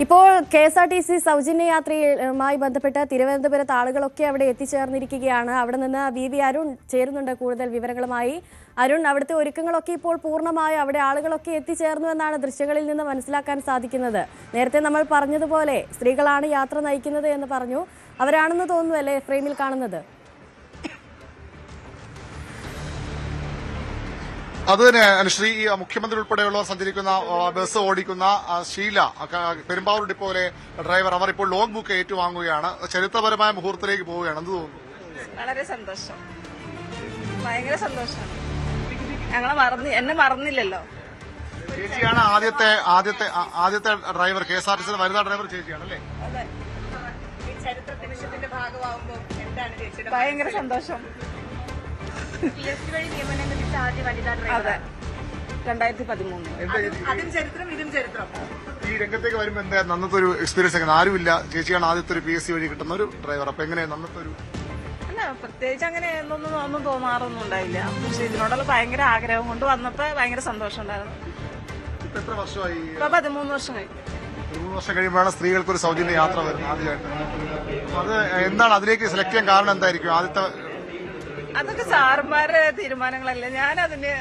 ഇപ്പോൾ KSRTC സൗജന്യ യാത്രയുമായി ബന്ധപ്പെട്ട് തിരുവനന്തപുരത്ത് ആളുകളൊക്കെ അവിടെ എത്തിച്ചേർന്നിരിക്കുകയാണ്. അവിടെ നിന്ന് VV അരുൺ ചേരുന്നുണ്ട് കൂടുതൽ വിവരങ്ങളുമായി. അരുൺ, അവിടുത്തെ ഒരുക്കങ്ങളൊക്കെ ഇപ്പോൾ പൂർണ്ണമായി അവിടെ ആളുകളൊക്കെ എത്തിച്ചേർന്നു എന്നാണ് ദൃശ്യങ്ങളിൽ നിന്ന് മനസ്സിലാക്കാൻ സാധിക്കുന്നത്. നേരത്തെ നമ്മൾ പറഞ്ഞതുപോലെ സ്ത്രീകളാണ് യാത്ര നയിക്കുന്നത് എന്ന് പറഞ്ഞു. അവരാണെന്ന് തോന്നുന്നു അല്ലേ ഫ്രെയിമിൽ കാണുന്നത്? അത് തന്നെ അനുശ്രീ. ഈ മുഖ്യമന്ത്രി ഉൾപ്പെടെയുള്ളവർ സഞ്ചരിക്കുന്ന ബസ് ഓടിക്കുന്ന ഷീല, പെരുമ്പാവൂർ ഡിപ്പോയിലെ ഡ്രൈവർ, അവർ ഇപ്പോൾ ലോഗ് ബുക്ക് ഏറ്റുവാങ്ങുകയാണ്. ചരിത്രപരമായ മുഹൂർത്തത്തിലേക്ക് പോവുകയാണ്. എന്ത് തോന്നുന്നു? വളരെ സന്തോഷം, ഭയങ്കര സന്തോഷമാണ്. എന്നെ മറന്നില്ലല്ലോ. ചേച്ചിയാണ് ആദ്യത്തെ ഡ്രൈവർ, KSRTC വനിതാ ഡ്രൈവർ ചേച്ചിയാണ് അല്ലേ? ചരിത്ര നിമിഷത്തിന്റെ ഭാഗമാകുമ്പോൾ എന്താണ് ചേച്ചി? ഭയങ്കര സന്തോഷം. അതെ, 2013. അതും ചരിത്രം, ഇതും ചരിത്രം. ഈ രംഗത്തേക്ക് വരുമ്പോ എന്താ നന്നത്തെ ഒരു എക്സ്പീരിയൻസ് എങ്ങനെ? ആരുമില്ല, ചേച്ചിയാണ് ആദ്യത്തെ ഒരു PSC വഴി കിട്ടുന്ന ഒരു ഡ്രൈവർ. അപ്പൊ എങ്ങനെയാ നന്നത്തെ ഒരു? അല്ല, പ്രത്യേകിച്ച് അങ്ങനെ ഒന്നും തോന്നാറൊന്നും ഉണ്ടായില്ല. പക്ഷെ ഇതിനോടുള്ള ഭയങ്കര ആഗ്രഹം കൊണ്ട് വന്നപ്പോ ഭയങ്കര സന്തോഷം ഉണ്ടായിരുന്നു. ഇപ്പൊ എത്ര വർഷമായി? ഇപ്പൊ 13 വർഷം കഴിഞ്ഞു. 13 വർഷം കഴിയുമ്പോഴാണ് സ്ത്രീകൾക്ക് ഒരു സൗജന്യ യാത്ര വരുന്നത് ആദ്യമായിട്ട്. അത് എന്താണ് അതിലേക്ക് സെലക്ട് ചെയ്യാൻ കാരണം? എന്തായിരിക്കും ആദ്യത്തെ? അതൊക്കെ സാറുമാരുടെ തീരുമാനങ്ങളല്ലേ. ഞാൻ അതിന്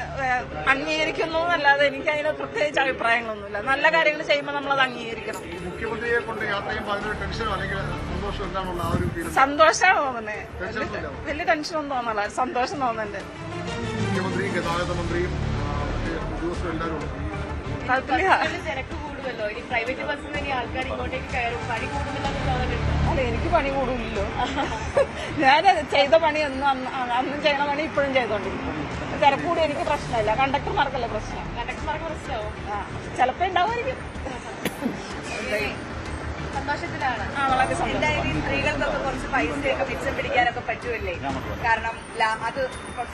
അംഗീകരിക്കുന്നു എന്നല്ലാതെ എനിക്ക് അതിന് പ്രത്യേകിച്ച് അഭിപ്രായങ്ങളൊന്നുമില്ല. നല്ല കാര്യങ്ങൾ ചെയ്യുമ്പോൾ നമ്മളത് അംഗീകരിക്കണം. മുഖ്യമന്ത്രിയെ കൊണ്ട് യാത്ര ചെയ്യുമ്പോൾ അതിനൊരു ടെൻഷനോ അല്ലെങ്കിൽ സന്തോഷം എന്താണുള്ള ആ ഒരു സന്തോഷമാണ് തോന്നുന്നത്. വലിയ ടെൻഷനൊന്നും തോന്നല, സന്തോഷം തോന്നുന്നുണ്ട്. മുഖ്യമന്ത്രിയും ഗതാഗത മന്ത്രിയും ഉദ്യോഗസ്ഥരും എല്ലാവരും തിരക്ക് കൂടുമല്ലോ, ഇനി പ്രൈവറ്റ് ബസ്സിൽ ഇനി ആൾക്കാർ ഇങ്ങോട്ടേക്ക് കയറും, പണി കൂടുന്നില്ല. അല്ല, എനിക്ക് പണി കൂടില്ലല്ലോ. ഞാൻ ചെയ്ത പണി അന്നും ചെയ്യണ പണി ഇപ്പോഴും ചെയ്തോണ്ടിരിക്കും. തിരക്കൂടി എനിക്ക് പ്രശ്നമില്ല. കണ്ടക്ടർമാർക്കല്ലേ പ്രശ്നം. കണ്ടക്ടർമാർക്ക് പ്രശ്നമാവും. ചിലപ്പോ ഉണ്ടാവുമായിരിക്കും. സന്തോഷത്തിലാണ്. വളരെ സന്തോഷം. എന്തായാലും സ്ത്രീകൾക്കൊക്കെ കുറച്ച് പൈസയൊക്കെ മിച്ചം പിടിക്കാനൊക്കെ പറ്റുമല്ലേ? കാരണം അത്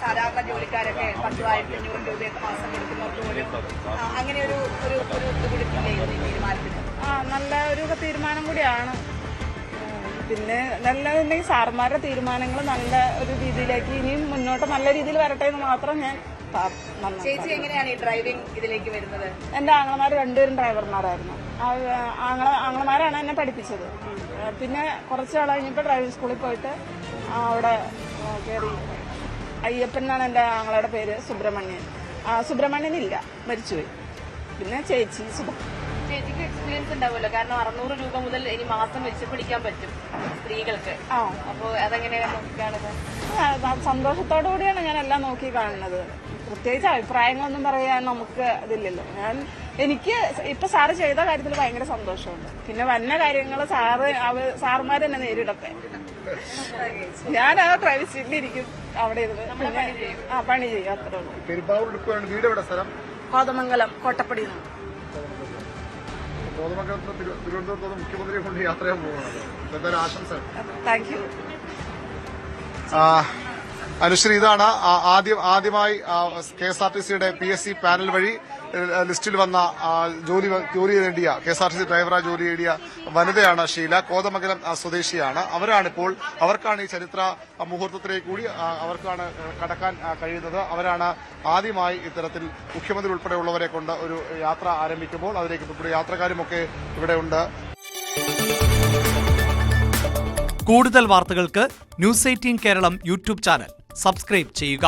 സാധാരണ ജോലിക്കാരൊക്കെ 10,500 രൂപയൊക്കെ മാസം എടുക്കുന്നവർക്ക് പോലും അങ്ങനെ ഒരു കൊടുക്കില്ലേ തീരുമാനത്തിന്? നല്ല ഒരു തീരുമാനം കൂടിയാണ്. പിന്നെ നല്ലതുണ്ടെങ്കിൽ സാറുമാരുടെ തീരുമാനങ്ങൾ നല്ല ഒരു രീതിയിലേക്ക് ഇനിയും മുന്നോട്ട് നല്ല രീതിയിൽ വരട്ടെ എന്ന് മാത്രം ഞാൻ. ചേച്ചി എങ്ങനെയാണ് ഈ ഡ്രൈവിംഗ് ഇതിലേക്ക് വരുന്നത്? എന്റെ ആങ്ങളമാർ രണ്ടുപേരും ഡ്രൈവർമാരായിരുന്നു. ആങ്ങളമാരാണ് എന്നെ പഠിപ്പിച്ചത്. പിന്നെ കുറച്ച് നാൾ കഴിഞ്ഞപ്പോൾ ഡ്രൈവിംഗ് സ്കൂളിൽ പോയിട്ട് അവിടെ കയറി. അയ്യപ്പൻ എന്നാണ് എന്റെ ആങ്ങളുടെ പേര്. സുബ്രഹ്മണ്യനില്ല, മരിച്ചുപോയി. പിന്നെ ചേച്ചിക്ക് എക്സ്പീരിയൻസ് ഉണ്ടാവുമല്ലോ, കാരണം 600 രൂപ മുതൽ ഇനി മാസം വെച്ച് പിടിക്കാൻ പറ്റും സ്ത്രീകൾക്ക്. അപ്പൊ അതെങ്ങനെയാണ് നോക്കിക്കാണുന്നത്? സന്തോഷത്തോടു കൂടിയാണ് ഞാൻ എല്ലാം നോക്കി കാണുന്നത്. പ്രത്യേകിച്ച് അഭിപ്രായങ്ങളൊന്നും പറയാൻ നമുക്ക് ഇതില്ലല്ലോ. എനിക്ക് ഇപ്പൊ സാറ് ചെയ്ത കാര്യത്തിൽ ഭയങ്കര സന്തോഷമുണ്ട്. പിന്നെ വന്ന കാര്യങ്ങൾ സാറുമാർ തന്നെ നേരിടട്ടെ. ഞാൻ ആ ഡ്രൈവിംഗ് സീറ്റിലിരിക്കും, അവിടെ ഇരുന്ന് പിന്നെ പണി ചെയ്യും. അത്രേ ഉള്ളൂ. കോതമംഗലം, കോട്ടപ്പടി. തിരുവനന്തപുരത്ത് മുഖ്യമന്ത്രിയെ കൊണ്ട് യാത്ര ചെയ്യാൻ പോകുന്നത്. ആശംസ. Thank you Anushree. ഇതാണ് ആദ്യമായി KSRTCയുടെ PSC പാനൽ വഴി ലിസ്റ്റിൽ വന്ന ജോലി നേടിയ KSRTC ഡ്രൈവറായി ജോലി നേടിയ വനിതയാണ് ഷീല. കോതമംഗലം സ്വദേശിയാണ്. അവർക്കാണ് ഈ ചരിത്ര മുഹൂർത്തത്തിലേക്ക് കൂടി അവർക്കാണ് കടക്കാൻ കഴിയുന്നത്. അവരാണ് ആദ്യമായി ഇത്തരത്തിൽ മുഖ്യമന്ത്രി ഉൾപ്പെടെയുള്ളവരെ കൊണ്ട് ഒരു യാത്ര ആരംഭിക്കുമ്പോൾ അതിലേക്ക് ഉൾപ്പെടെ യാത്രക്കാരുമൊക്കെ ഇവിടെ ഉണ്ട്. കൂടുതൽ വാർത്തകൾക്ക് News 18 Keralam YouTube channel subscribe ചെയ്യുക.